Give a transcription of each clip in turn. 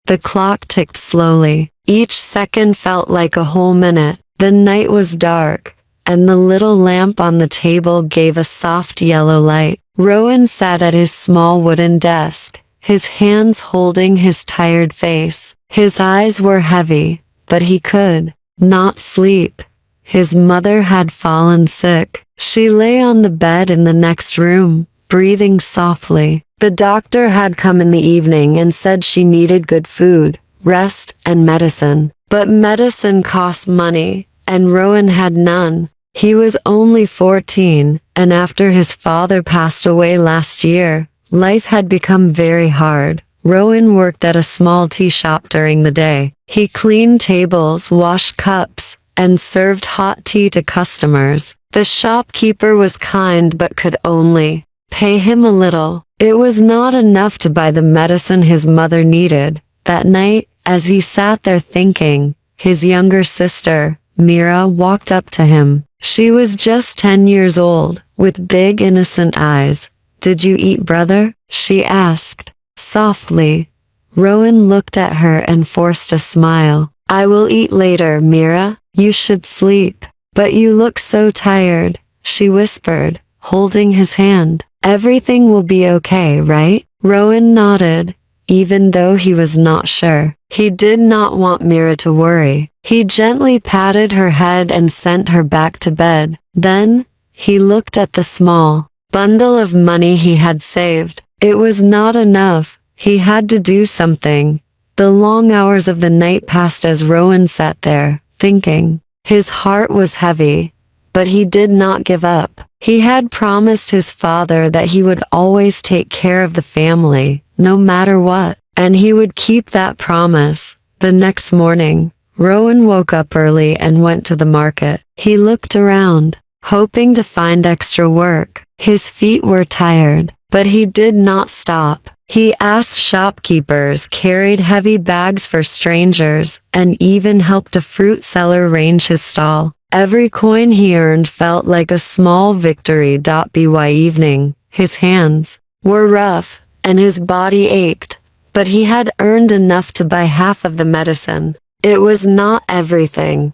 The clock ticked slowly. Each second felt like a whole minute. The night was dark, and the little lamp on the table gave a soft yellow light. Rowan sat at his small wooden desk, his hands holding his tired face. His eyes were heavy, but he could not sleep. His mother had fallen sick. She lay on the bed in the next room, breathing softly. The doctor had come in the evening and said she needed good food, rest, and medicine. But medicine cost money, and Rowan had none. He was only 14, and after his father passed away last year, life had become very hard. Rowan worked at a small tea shop during the day. He cleaned tables, washed cups, and served hot tea to customers. The shopkeeper was kind but could only pay him a little. It was not enough to buy the medicine his mother needed. That night, as he sat there thinking, his younger sister, Mira, walked up to him. She was just 10 years old, with big innocent eyes. "Did you eat, brother?" she asked, softly. Rowan looked at her and forced a smile. "I will eat later, Mira. You should sleep. But you look so tired," she whispered, holding his hand. "Everything will be okay, right?" Rowan nodded, even though he was not sure. He did not want Mira to worry. He gently patted her head and sent her back to bed. Then, he looked at the small bundle of money he had saved. It was not enough. He had to do something. The long hours of the night passed as Rowan sat there, thinking. His heart was heavy, but he did not give up. He had promised his father that he would always take care of the family, no matter what, and he would keep that promise. The next morning, Rowan woke up early and went to the market. He looked around, hoping to find extra work. His feet were tired, but he did not stop. He asked shopkeepers, carried heavy bags for strangers, and even helped a fruit seller arrange his stall. Every coin he earned felt like a small victory. By evening, his hands were rough, and his body ached, but he had earned enough to buy half of the medicine. It was not everything,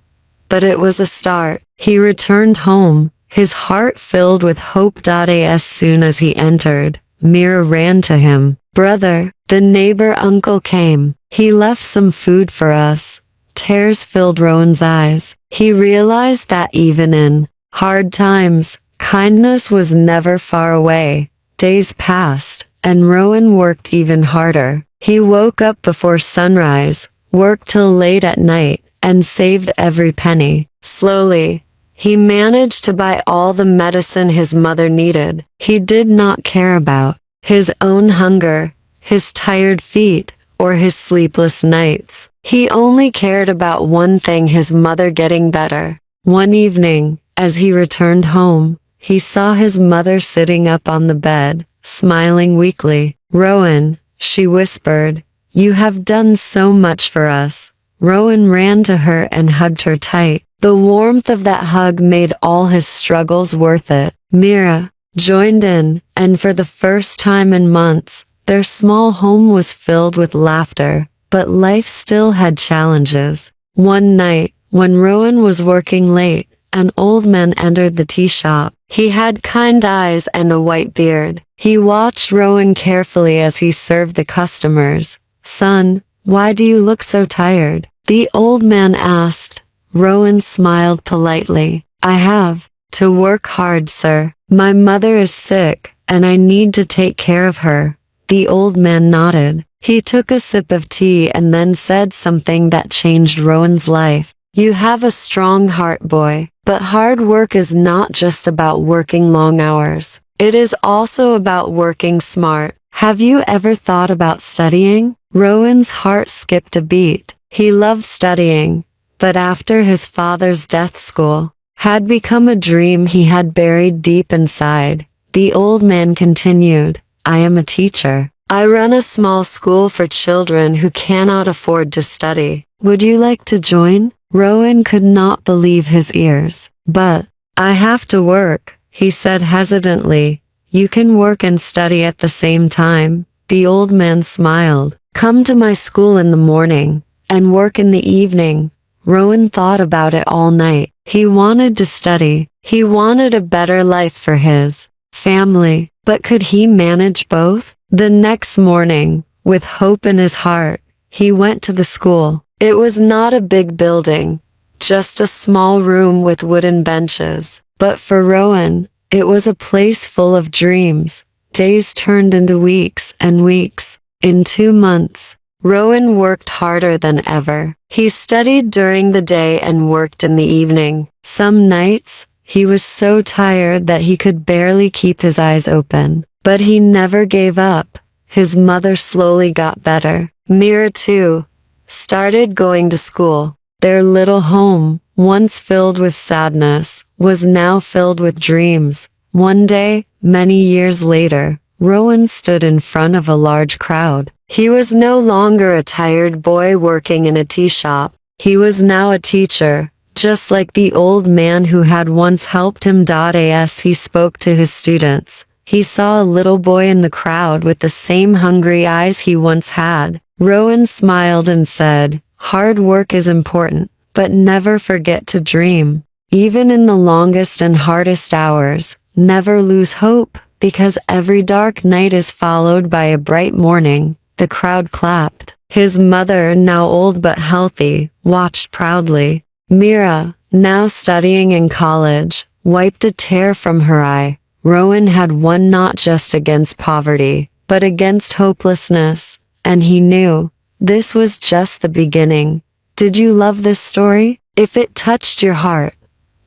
but it was a start. He returned home, his heart filled with hope. As soon as he entered, Mira ran to him. "Brother, the neighbor uncle came. He left some food for us." Tears filled Rowan's eyes. He realized that even in hard times, kindness was never far away. Days passed, and Rowan worked even harder. He woke up before sunrise, worked till late at night, and saved every penny. Slowly, he managed to buy all the medicine his mother needed. He did not care about his own hunger, his tired feet, or his sleepless nights. He only cared about one thing: his mother getting better. One evening, as he returned home, he saw his mother sitting up on the bed, smiling weakly. "Rowan," she whispered, "you have done so much for us." Rowan ran to her and hugged her tight. The warmth of that hug made all his struggles worth it. Mira joined in, and for the first time in months, their small home was filled with laughter. But life still had challenges. One night, when Rowan was working late, an old man entered the tea shop. He had kind eyes and a white beard. He watched Rowan carefully as he served the customers. "Son, why do you look so tired?" the old man asked. Rowan smiled politely. "I have to work hard, sir. My mother is sick, and I need to take care of her." The old man nodded. He took a sip of tea and then said something that changed Rowan's life. "You have a strong heart, boy. But hard work is not just about working long hours. It is also about working smart. Have you ever thought about studying?" Rowan's heart skipped a beat. He loved studying, but after his father's death, school had become a dream he had buried deep inside. The old man continued, "I am a teacher. I run a small school for children who cannot afford to study. Would you like to join?" Rowan could not believe his ears. "But I have to work," he said hesitantly. "You can work and study at the same time." The old man smiled. come to my school in the morning and work in the evening. Rowan thought about it all night. He wanted to study. He wanted a better life for his family. But could he manage both? The next morning, with hope in his heart, he went to the school. It was not a big building, just a small room with wooden benches. But for Rowan, it was a place full of dreams. Days turned into weeks and weeks. In 2 months, Rowan worked harder than ever. He studied during the day and worked in the evening. Some nights, he was so tired that he could barely keep his eyes open. But he never gave up. His mother slowly got better. Mira, too, started going to school. Their little home, once filled with sadness, was now filled with dreams. One day, many years later, Rowan stood in front of a large crowd. He was no longer a tired boy working in a tea shop. He was now a teacher, just like the old man who had once helped him. As he spoke to his students, he saw a little boy in the crowd with the same hungry eyes he once had. Rowan smiled and said, "Hard work is important, but never forget to dream. Even in the longest and hardest hours, never lose hope, because every dark night is followed by a bright morning." The crowd clapped. His mother, now old but healthy, watched proudly. Mira, now studying in college, wiped a tear from her eye. Rowan had won not just against poverty, but against hopelessness, and he knew this was just the beginning. Did you love this story? If it touched your heart,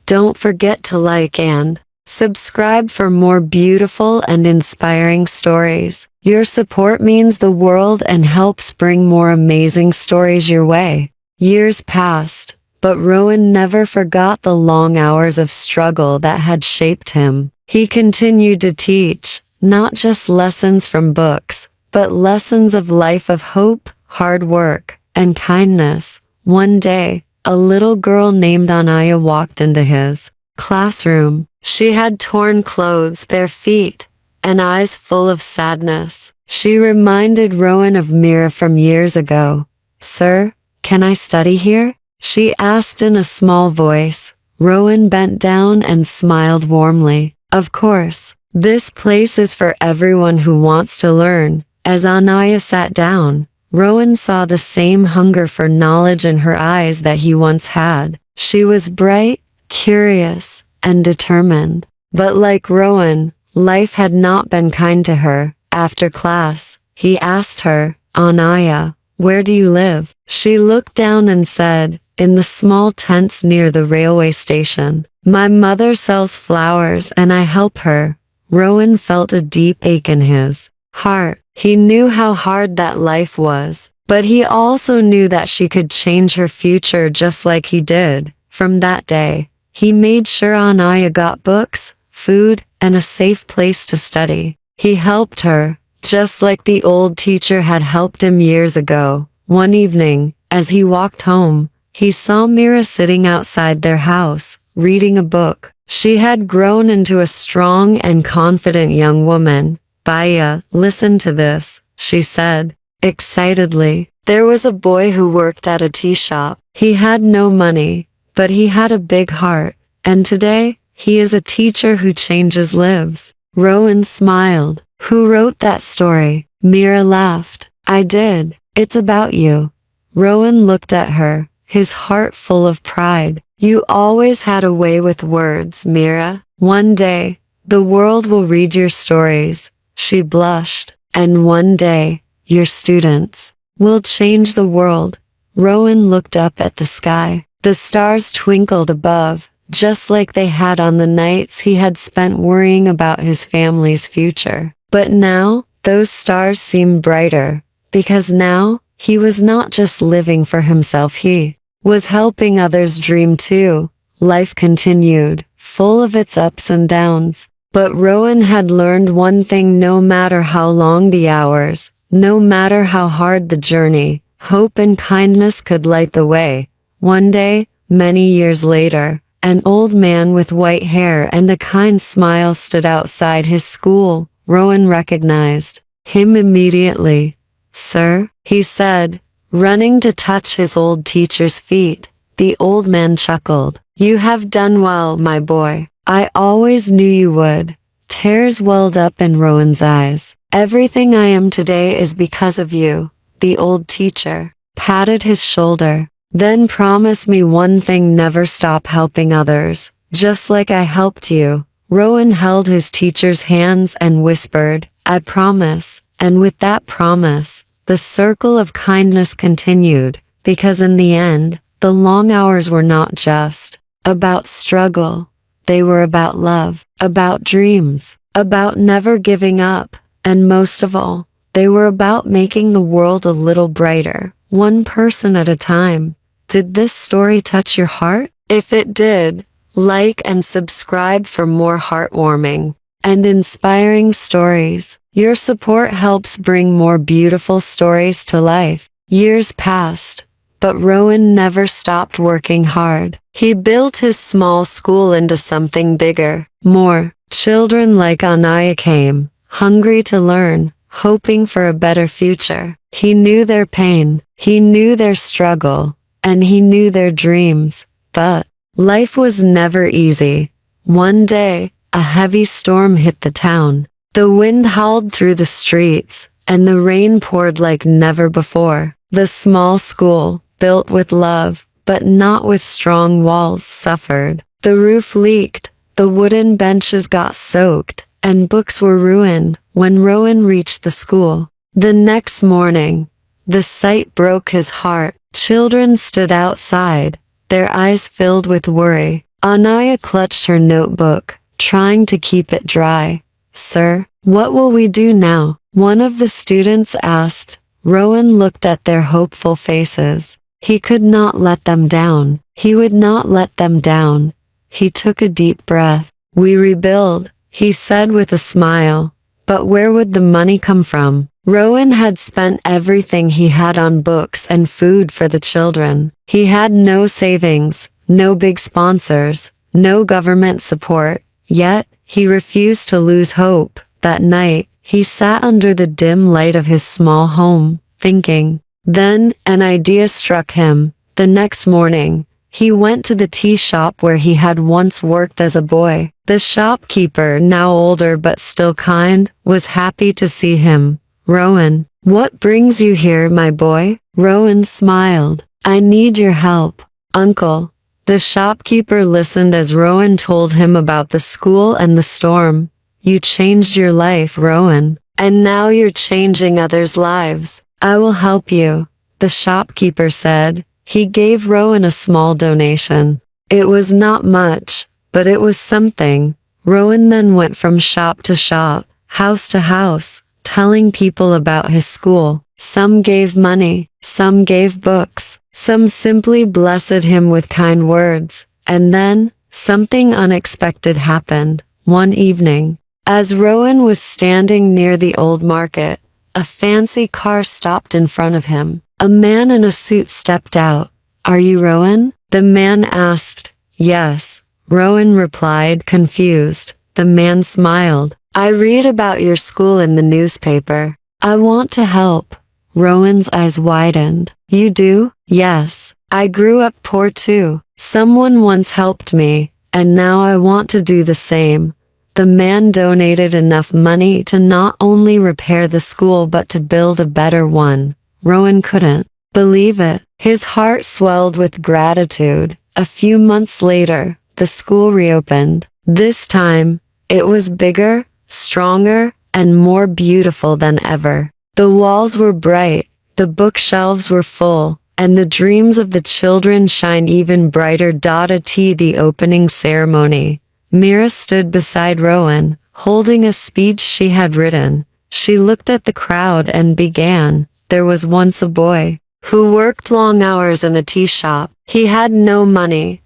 don't forget to like and subscribe for more beautiful and inspiring stories. Your support means the world and helps bring more amazing stories your way. Years passed, but Rowan never forgot the long hours of struggle that had shaped him. He continued to teach, not just lessons from books, but lessons of life, of hope, hard work, and kindness. One day, a little girl named Anaya walked into his classroom. She had torn clothes, bare feet, and eyes full of sadness. She reminded Rowan of Mira from years ago. "Sir, can I study here?" she asked in a small voice. Rowan bent down and smiled warmly. "Of course, this place is for everyone who wants to learn." As Anaya sat down, Rowan saw the same hunger for knowledge in her eyes that he once had. She was bright, curious, and determined. But like Rowan, life had not been kind to her. After class, he asked her, "Anaya, where do you live?" She looked down and said, "In the small tents near the railway station. My mother sells flowers and I help her." Rowan felt a deep ache in his heart. He knew how hard that life was, but he also knew that she could change her future just like he did. From that day, he made sure Anaya got books, food, and a safe place to study. He helped her, just like the old teacher had helped him years ago. One evening, as he walked home, he saw Mira sitting outside their house, reading a book. She had grown into a strong and confident young woman. "Baya, listen to this," she said, excitedly. There was a boy who worked at a tea shop. He had no money, but he had a big heart, and today, he is a teacher who changes lives. Rowan smiled. "Who wrote that story?" Mira laughed. "I did. It's about you." Rowan looked at her, his heart full of pride. "You always had a way with words, Mira. One day, the world will read your stories." She blushed. "And one day, your students will change the world." Rowan looked up at the sky. The stars twinkled above, just like they had on the nights he had spent worrying about his family's future. But now, those stars seemed brighter, because now, he was not just living for himself, he was helping others dream too. Life continued, full of its ups and downs. But Rowan had learned one thing: no matter how long the hours, no matter how hard the journey, hope and kindness could light the way. One day, many years later, an old man with white hair and a kind smile stood outside his school. Rowan recognized him immediately. Sir, he said, running to touch his old teacher's feet. The old man chuckled. You have done well, my boy. I always knew you would. Tears welled up in Rowan's eyes. Everything I am today is because of you. The old teacher patted his shoulder. Then promise me one thing: never stop helping others, just like I helped you. Rowan held his teacher's hands and whispered, I promise. And with that promise, the circle of kindness continued, because in the end, the long hours were not just about struggle. They were about love, about dreams, about never giving up, and most of all, they were about making the world a little brighter, one person at a time. Did this story touch your heart? If it did, like and subscribe for more heartwarming and inspiring stories. Your support helps bring more beautiful stories to life. Years passed, but Rowan never stopped working hard. He built his small school into something bigger. More children like Anaya came, hungry to learn, hoping for a better future. He knew their pain, he knew their struggle, and he knew their dreams. But life was never easy. One day, a heavy storm hit the town. The wind howled through the streets, and the rain poured like never before. The small school, built with love, but not with strong walls, suffered. The roof leaked, the wooden benches got soaked, and books were ruined. When Rowan reached the school the next morning, the sight broke his heart. Children stood outside, their eyes filled with worry. Anaya clutched her notebook, trying to keep it dry. Sir, what will we do now? One of the students asked. Rowan looked at their hopeful faces. He could not let them down. He would not let them down. He took a deep breath. We rebuild, he said with a smile. But where would the money come from? Rowan had spent everything he had on books and food for the children. He had no savings, no big sponsors, no government support. Yet, he refused to lose hope. That night, he sat under the dim light of his small home, thinking. Then, an idea struck him. The next morning, he went to the tea shop where he had once worked as a boy. The shopkeeper, now older but still kind, was happy to see him. Rowan, what brings you here, my boy? Rowan smiled. I need your help, uncle. The shopkeeper listened as Rowan told him about the school and the storm. You changed your life, Rowan, and now you're changing others' lives. I will help you, the shopkeeper said. He gave Rowan a small donation. It was not much, but it was something. Rowan then went from shop to shop, house to house, telling people about his school. Some gave money, some gave books, some simply blessed him with kind words. And then, something unexpected happened. One evening, as Rowan was standing near the old market, a fancy car stopped in front of him. A man in a suit stepped out. Are you Rowan? The man asked. Yes, Rowan replied, confused. The man smiled. I read about your school in the newspaper. I want to help. Rowan's eyes widened. You do? Yes. I grew up poor too. Someone once helped me, and now I want to do the same. The man donated enough money to not only repair the school but to build a better one. Rowan couldn't believe it. His heart swelled with gratitude. A few months later, the school reopened. This time, it was bigger, stronger, and more beautiful than ever. The walls were bright, the bookshelves were full, and the dreams of the children shined even brighter. At the opening ceremony, Mira stood beside Rowan, holding a speech she had written. She looked at the crowd and began. There was once a boy who worked long hours in a tea shop. He had no money,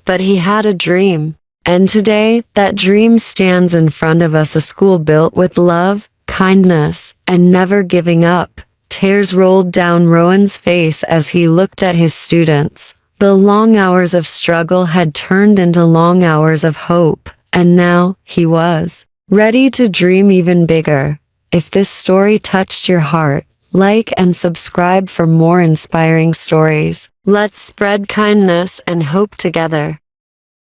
but he had a dream. And today, that dream stands in front of us, a school built with love, kindness, and never giving up. Tears rolled down Rowan's face as he looked at his students. The long hours of struggle had turned into long hours of hope, and now he was ready to dream even bigger. If this story touched your heart, like and subscribe for more inspiring stories. Let's spread kindness and hope together.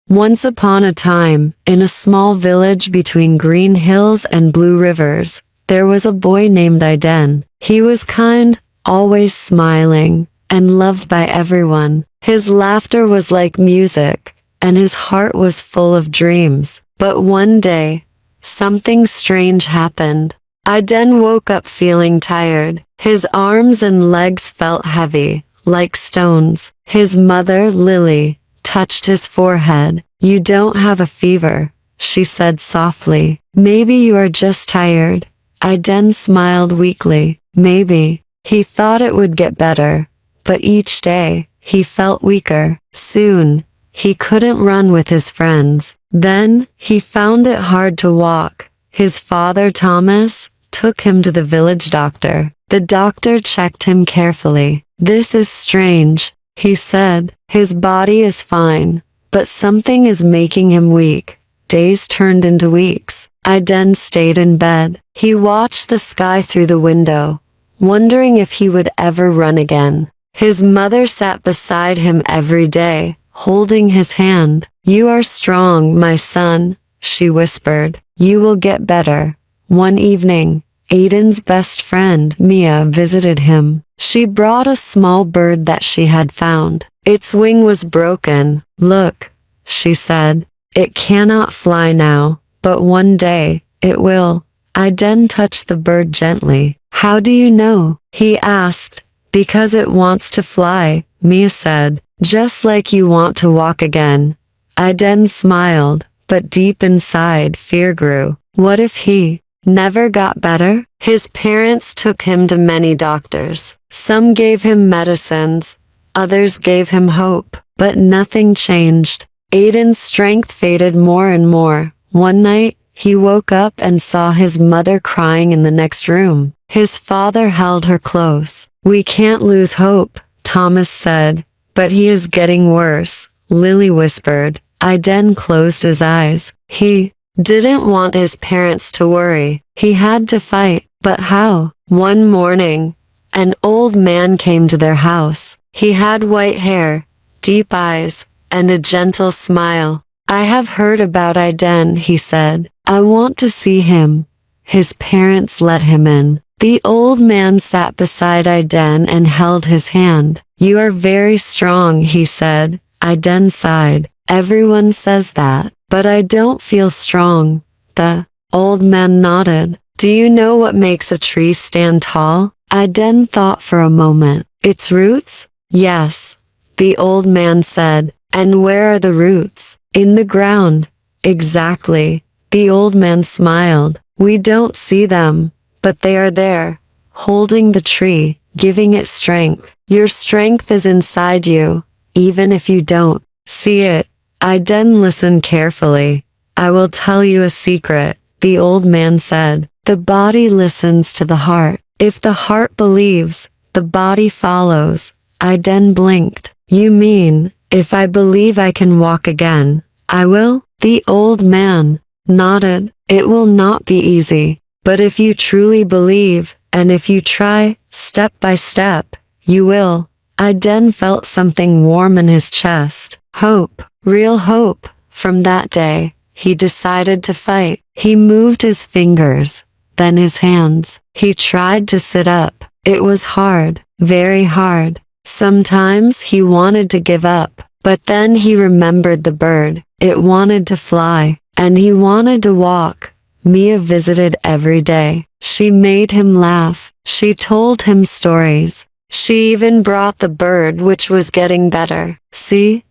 Once upon a time, in a small village between green hills and blue rivers, there was a boy named Iden. He was kind, always smiling, and loved by everyone. His laughter was like music, and his heart was full of dreams. But one day, something strange happened. Iden woke up feeling tired. His arms and legs felt heavy, like stones. His mother, Lily, touched his forehead. "You don't have a fever," she said softly. "Maybe you are just tired." Iden smiled weakly. Maybe. He thought it would get better. But each day, he felt weaker. Soon, he couldn't run with his friends. Then, he found it hard to walk. His father, Thomas, took him to the village doctor. The doctor checked him carefully. "This is strange," he said. "His body is fine, but something is making him weak." Days turned into weeks. Iden stayed in bed. He watched the sky through the window, wondering if he would ever run again. His mother sat beside him every day, holding his hand. "You are strong, my son," she whispered. "You will get better." One evening, Aiden's best friend, Mia, visited him. She brought a small bird that she had found. Its wing was broken. "Look," she said, "it cannot fly now, but one day, it will." Iden touched the bird gently. "How do you know?" he asked. "Because it wants to fly," Mia said. "Just like you want to walk again." Iden smiled, but deep inside fear grew. What if he never got better? His parents took him to many doctors. Some gave him medicines, others gave him hope, but nothing changed. Aiden's strength faded more and more. One night, he woke up and saw his mother crying in the next room. His father held her close. "We can't lose hope," Thomas said. "But he is getting worse," Lily whispered. Iden closed his eyes. He didn't want his parents to worry. He had to fight. But how? One morning, an old man came to their house. He had white hair, deep eyes, and a gentle smile. "I have heard about Iden," he said. "I want to see him." His parents let him in. The old man sat beside Iden and held his hand. "You are very strong," he said. Iden sighed. "Everyone says that, but I don't feel strong." The old man nodded. "Do you know what makes a tree stand tall?" Iden thought for a moment. "Its roots?" "Yes," the old man said. "And where are the roots?" "In the ground." "Exactly." The old man smiled. "We don't see them, but they are there, holding the tree, giving it strength. Your strength is inside you, even if you don't see it." Iden listened carefully. "I will tell you a secret," the old man said. "The body listens to the heart. If the heart believes, the body follows." Iden blinked. "You mean, if I believe I can walk again, I will?" The old man nodded. "It will not be easy, but if you truly believe, and if you try, step by step, you will." Iden felt something warm in his chest. Hope, real hope. From that day, he decided to fight. He moved his fingers, then his hands. He tried to sit up. It was hard, very hard. Sometimes he wanted to give up, but then he remembered the bird. It wanted to fly, and he wanted to walk. Mia visited every day. She made him laugh. She told him stories. She even brought the bird, which was getting better. "See?"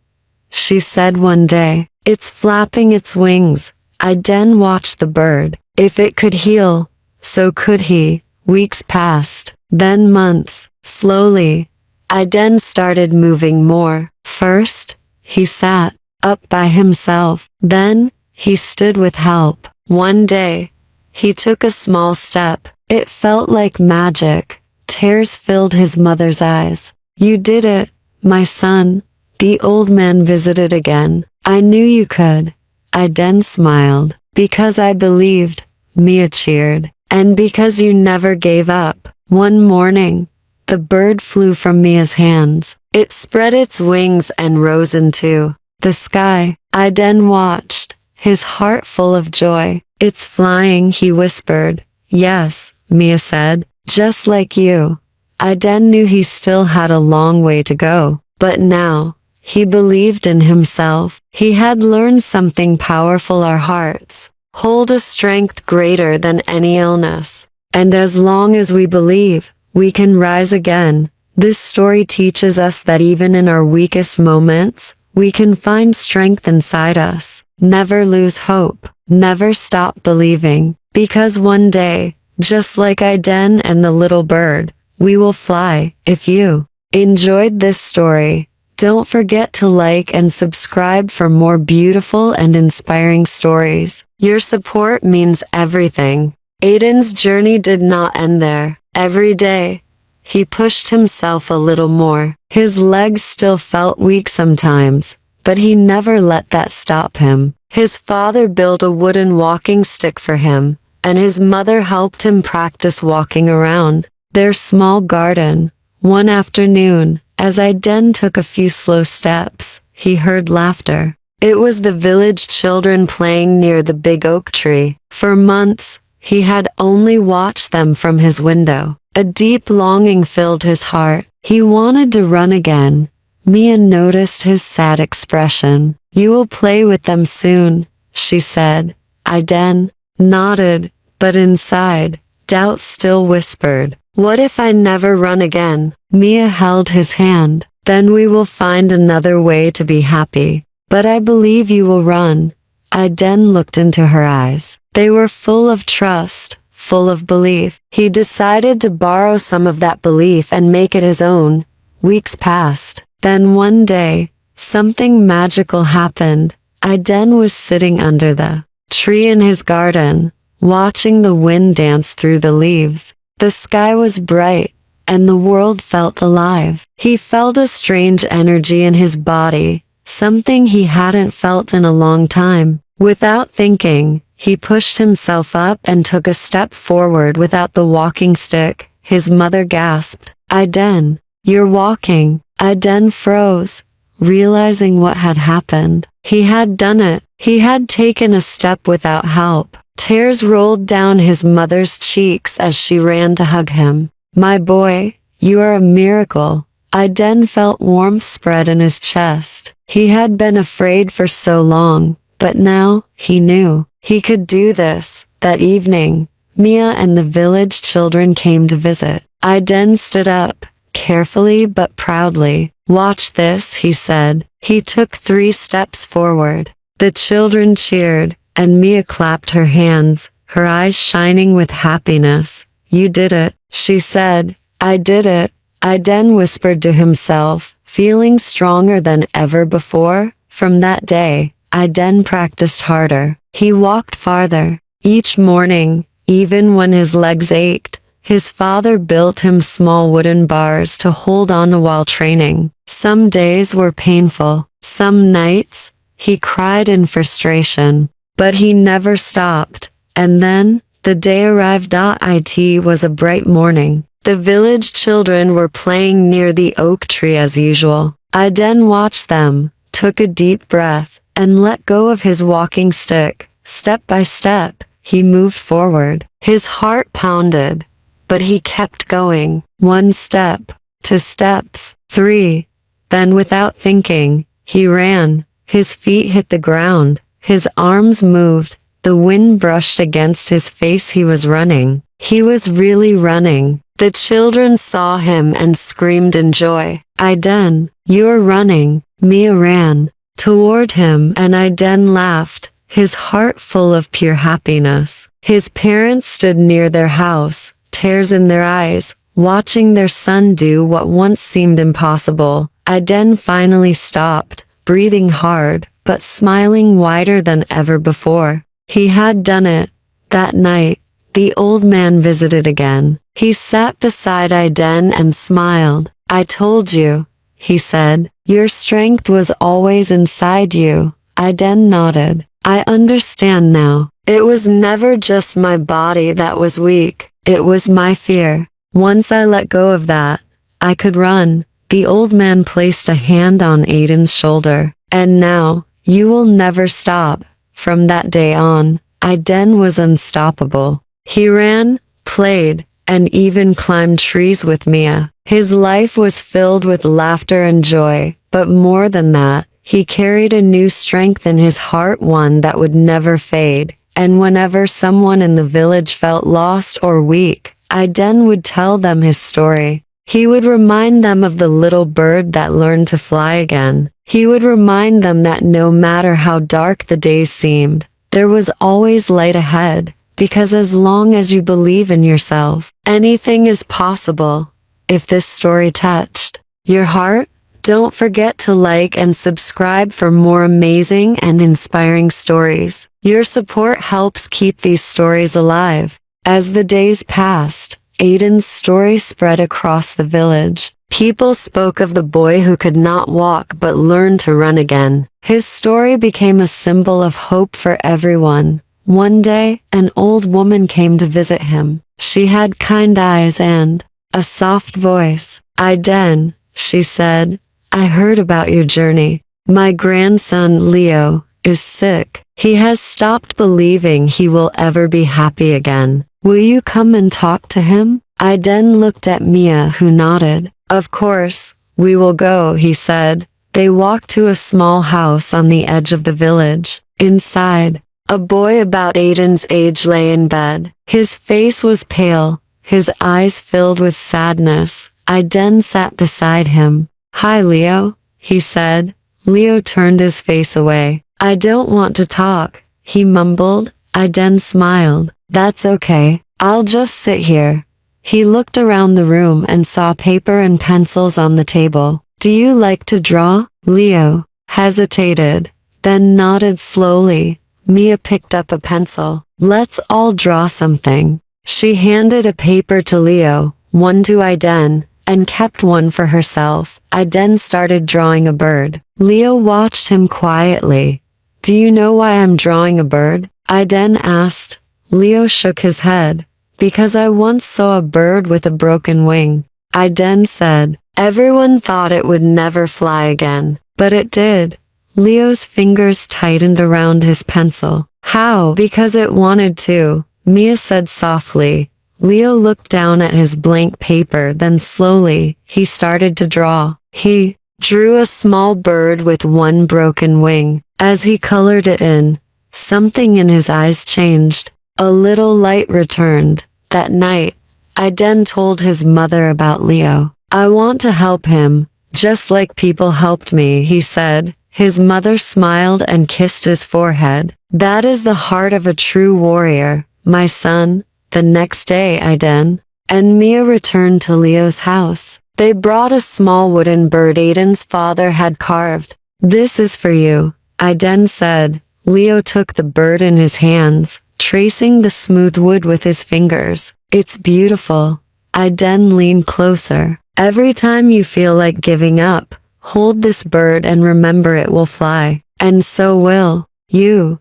she said one day. "It's flapping its wings." Iden watched the bird. If it could heal, so could he. Weeks passed, then months. Slowly, Iden started moving more. First, he sat up by himself. Then, he stood with help. One day, he took a small step. It felt like magic. Tears filled his mother's eyes. "You did it, my son." The old man visited again. "I knew you could." Iden smiled. "Because I believed," Mia cheered. "And because you never gave up." One morning, the bird flew from Mia's hands. It spread its wings and rose into the sky. Aiden watched, his heart full of joy. "It's flying," he whispered. "Yes," Mia said, "just like you." Aiden knew he still had a long way to go, but now, he believed in himself. He had learned something powerful: our hearts hold a strength greater than any illness. And as long as we believe, we can rise again. This story teaches us that even in our weakest moments, we can find strength inside us. Never lose hope. Never stop believing. Because one day, just like Aiden and the little bird, we will fly. If you enjoyed this story, don't forget to like and subscribe for more beautiful and inspiring stories. Your support means everything. Aiden's journey did not end there. Every day, he pushed himself a little more. His legs still felt weak sometimes, but he never let that stop him. His father built a wooden walking stick for him, and his mother helped him practice walking around their small garden. One afternoon, as Aiden took a few slow steps, he heard laughter. It was the village children playing near the big oak tree. For months, he had only watched them from his window. A deep longing filled his heart. He wanted to run again. Mia noticed his sad expression. "You will play with them soon," she said. Aiden nodded, but inside, doubt still whispered. "What if I never run again?" Mia held his hand. "Then we will find another way to be happy. But I believe you will run." Aiden looked into her eyes. They were full of trust, full of belief. He decided to borrow some of that belief and make it his own. Weeks passed. Then one day, something magical happened. Aiden was sitting under the tree in his garden, watching the wind dance through the leaves. The sky was bright, and the world felt alive. He felt a strange energy in his body, something he hadn't felt in a long time. Without thinking, he pushed himself up and took a step forward without the walking stick. His mother gasped, "Aiden, you're walking." Aiden froze, realizing what had happened. He had done it. He had taken a step without help. Tears rolled down his mother's cheeks as she ran to hug him. "My boy, you are a miracle." Aiden felt warmth spread in his chest. He had been afraid for so long, but now, he knew, he could do this. That evening, Mia and the village children came to visit. Aiden stood up, carefully but proudly. "Watch this," he said. He took 3 steps forward. The children cheered, and Mia clapped her hands, her eyes shining with happiness. "You did it," she said. "I did it," Aiden whispered to himself, feeling stronger than ever before. From that day, Aiden practiced harder. He walked farther. Each morning, even when his legs ached, his father built him small wooden bars to hold on while training. Some days were painful. Some nights, he cried in frustration. But he never stopped. And then, the day arrived. It was a bright morning. The village children were playing near the oak tree as usual. Aiden watched them, took a deep breath, and let go of his walking stick. Step by step, he moved forward. His heart pounded, but he kept going. 1 step, 2 steps, 3. Then without thinking, he ran. His feet hit the ground. His arms moved. The wind brushed against his face. He was running. He was really running. The children saw him and screamed in joy. "Aiden, you're running." Mia ran toward him and Aiden laughed, his heart full of pure happiness. His parents stood near their house, tears in their eyes, watching their son do what once seemed impossible. Aiden finally stopped, breathing hard, but smiling wider than ever before. He had done it. That night, the old man visited again. He sat beside Aiden and smiled. "I told you," he said. "Your strength was always inside you." Aiden nodded. "I understand now. It was never just my body that was weak. It was my fear." Once I let go of that, I could run. The old man placed a hand on Aiden's shoulder. And now, you will never stop. From that day on, Aiden was unstoppable. He ran, played, and even climbed trees with Mia. His life was filled with laughter and joy, but more than that, he carried a new strength in his heart, one that would never fade. And whenever someone in the village felt lost or weak, Aiden would tell them his story. He would remind them of the little bird that learned to fly again. He would remind them that no matter how dark the days seemed, there was always light ahead, because as long as you believe in yourself, anything is possible. If this story touched your heart, don't forget to like and subscribe for more amazing and inspiring stories. Your support helps keep these stories alive. As the days passed, Aiden's story spread across the village. People spoke of the boy who could not walk but learned to run again. His story became a symbol of hope for everyone. One day, an old woman came to visit him. She had kind eyes and a soft voice. Aiden, she said, I heard about your journey. My grandson, Leo, is sick. He has stopped believing he will ever be happy again. Will you come and talk to him? Aiden looked at Mia, who nodded. Of course, we will go, he said. They walked to a small house on the edge of the village. Inside, a boy about Aiden's age lay in bed. His face was pale, his eyes filled with sadness. Aiden sat beside him. Hi, Leo, he said. Leo turned his face away. I don't want to talk, he mumbled. Aiden smiled. That's okay. I'll just sit here. He looked around the room and saw paper and pencils on the table. Do you like to draw? Leo hesitated, then nodded slowly. Mia picked up a pencil. Let's all draw something. She handed a paper to Leo, one to Aiden, and kept one for herself. Aiden started drawing a bird. Leo watched him quietly. Do you know why I'm drawing a bird? Aiden asked. Leo shook his head. Because I once saw a bird with a broken wing. Aiden said. Everyone thought it would never fly again, but it did. Leo's fingers tightened around his pencil. How? Because it wanted to, Mia said softly. Leo looked down at his blank paper, then slowly, he started to draw. He drew a small bird with one broken wing. As he colored it in, something in his eyes changed. A little light returned. That night, Aiden told his mother about Leo. I want to help him, just like people helped me, he said. His mother smiled and kissed his forehead. That is the heart of a true warrior, my son. The next day, Aiden and Mia returned to Leo's house. They brought a small wooden bird Aiden's father had carved. This is for you, Aiden said. Leo took the bird in his hands, tracing the smooth wood with his fingers. It's beautiful. Aiden leaned closer. Every time you feel like giving up, hold this bird and remember it will fly. And so will you.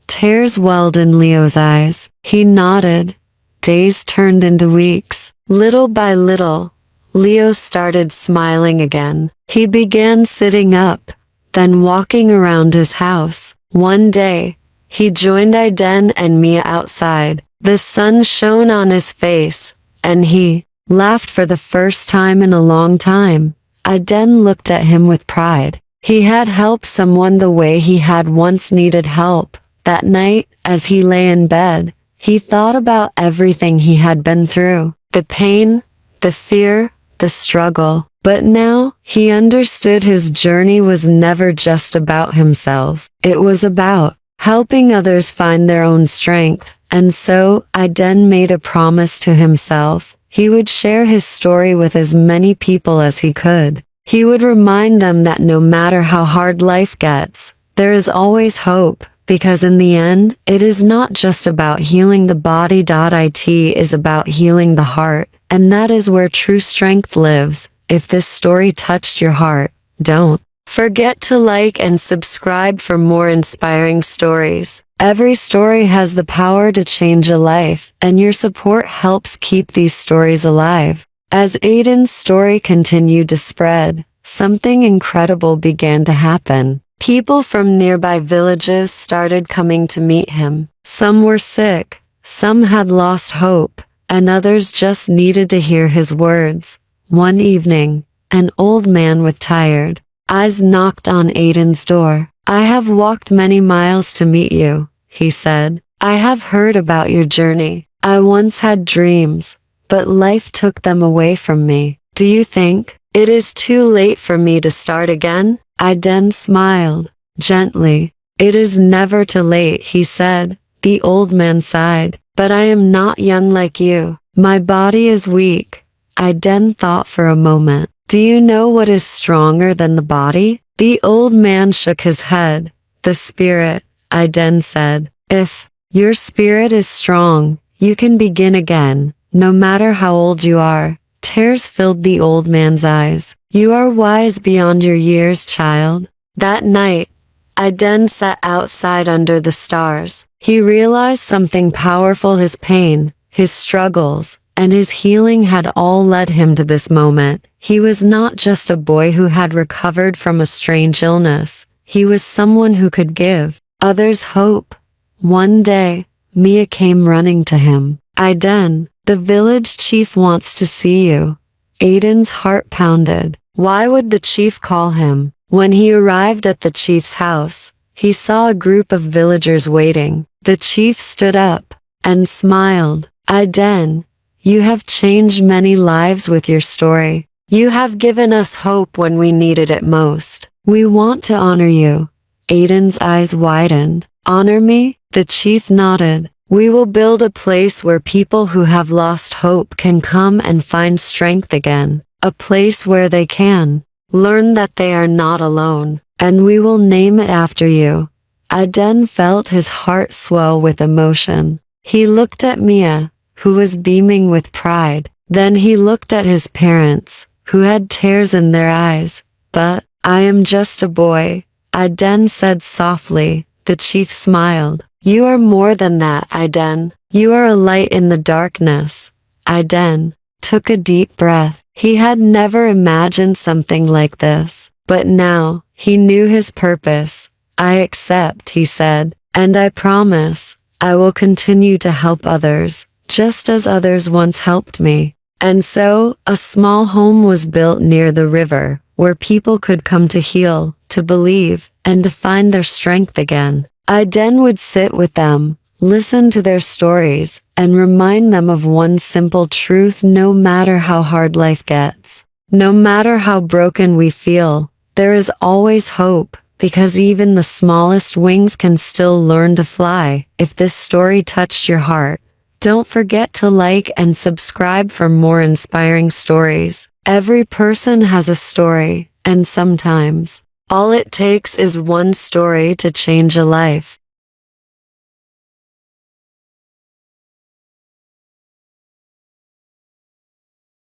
Tears welled in Leo's eyes. He nodded. Days turned into weeks. Little by little, Leo started smiling again. He began sitting up, then walking around his house. One day, he joined Aiden and Mia outside. The sun shone on his face, and he laughed for the first time in a long time. Aiden looked at him with pride. He had helped someone the way he had once needed help. That night, as he lay in bed, he thought about everything he had been through. The pain, the fear, the struggle. But now, he understood his journey was never just about himself. It was about helping others find their own strength. And so, Aiden made a promise to himself. He would share his story with as many people as he could. He would remind them that no matter how hard life gets, there is always hope. Because in the end, it is not just about healing the body. It is about healing the heart. And that is where true strength lives. If this story touched your heart, don't forget to like and subscribe for more inspiring stories. Every story has the power to change a life, and your support helps keep these stories alive. As Aiden's story continued to spread, something incredible began to happen. People from nearby villages started coming to meet him. Some were sick, some had lost hope, and others just needed to hear his words. One evening, an old man with tired eyes knocked on Aiden's door. "I have walked many miles to meet you," he said. "I have heard about your journey. I once had dreams, but life took them away from me. Do you think it is too late for me to start again?" Aiden smiled gently. "It is never too late," he said. The old man sighed. "But I am not young like you. My body is weak." Aiden thought for a moment. "Do you know what is stronger than the body?" The old man shook his head. "The spirit," Aiden said. "If your spirit is strong, you can begin again, no matter how old you are." Tears filled the old man's eyes. "You are wise beyond your years, child." That night, Aiden sat outside under the stars. He realized something powerful: his pain, his struggles, and his healing had all led him to this moment. He was not just a boy who had recovered from a strange illness. He was someone who could give others hope. One day, Mia came running to him. "Aiden, the village chief wants to see you." Aiden's heart pounded. Why would the chief call him? When he arrived at the chief's house, he saw a group of villagers waiting. The chief stood up and smiled. "Aiden, you have changed many lives with your story. You have given us hope when we needed it most. We want to honor you." Aiden's eyes widened. "Honor me?" The chief nodded. "We will build a place where people who have lost hope can come and find strength again. A place where they can learn that they are not alone. And we will name it after you." Aiden felt his heart swell with emotion. He looked at Mia, who was beaming with pride. Then he looked at his parents, who had tears in their eyes. "But I am just a boy," Aiden said softly. The chief smiled. "You are more than that, Aiden. You are a light in the darkness." Aiden took a deep breath. He had never imagined something like this, but now he knew his purpose. "I accept," he said, "and I promise I will continue to help others, just as others once helped me." And so, a small home was built near the river, where people could come to heal, to believe, and to find their strength again. Aiden would sit with them, listen to their stories, and remind them of one simple truth: no matter how hard life gets, no matter how broken we feel, there is always hope, because even the smallest wings can still learn to fly. If this story touched your heart, don't forget to like and subscribe for more inspiring stories. Every person has a story, and sometimes all it takes is one story to change a life.